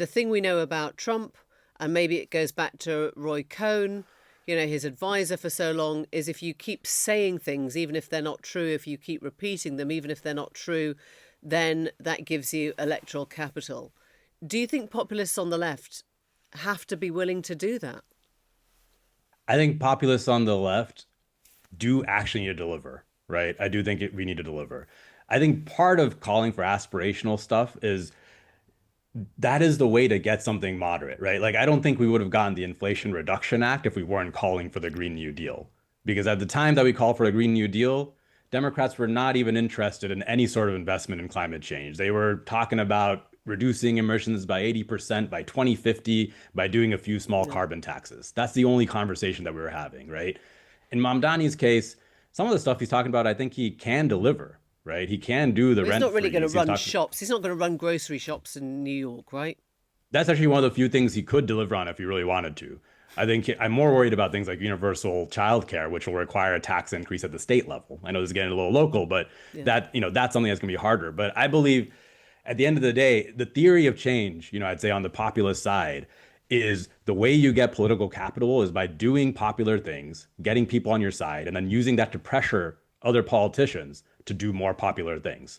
the thing we know about Trump, and maybe it goes back to Roy Cohn, his advisor for so long, is if you keep saying things, even if they're not true, if you keep repeating them, even if they're not true, then that gives you electoral capital. Do you think populists on the left have to be willing to do that? I think populists on the left do actually need to deliver, right? I do think we need to deliver. I think part of calling for aspirational stuff is that is the way to get something moderate, right? Like, I don't think we would have gotten the Inflation Reduction Act if we weren't calling for the Green New Deal. Because at the time that we called for the Green New Deal, Democrats were not even interested in any sort of investment in climate change. They were talking about reducing emissions by 80% by 2050 by doing a few small Yeah. carbon taxes. That's the only conversation that we were having, right? In Mamdani's case, some of the stuff he's talking about, I think he can deliver, right? He can do the Well, he's rent not really going to freeze. He's run talking shops. He's not going to run grocery shops in New York, right? That's actually one of the few things he could deliver on if he really wanted to. I think I'm more worried about things like universal childcare, which will require a tax increase at the state level. I know this is getting a little local, but Yeah. that's something that's going to be harder. But I believe at the end of the day, the theory of change, I'd say on the populist side, is the way you get political capital is by doing popular things, getting people on your side, and then using that to pressure other politicians to do more popular things.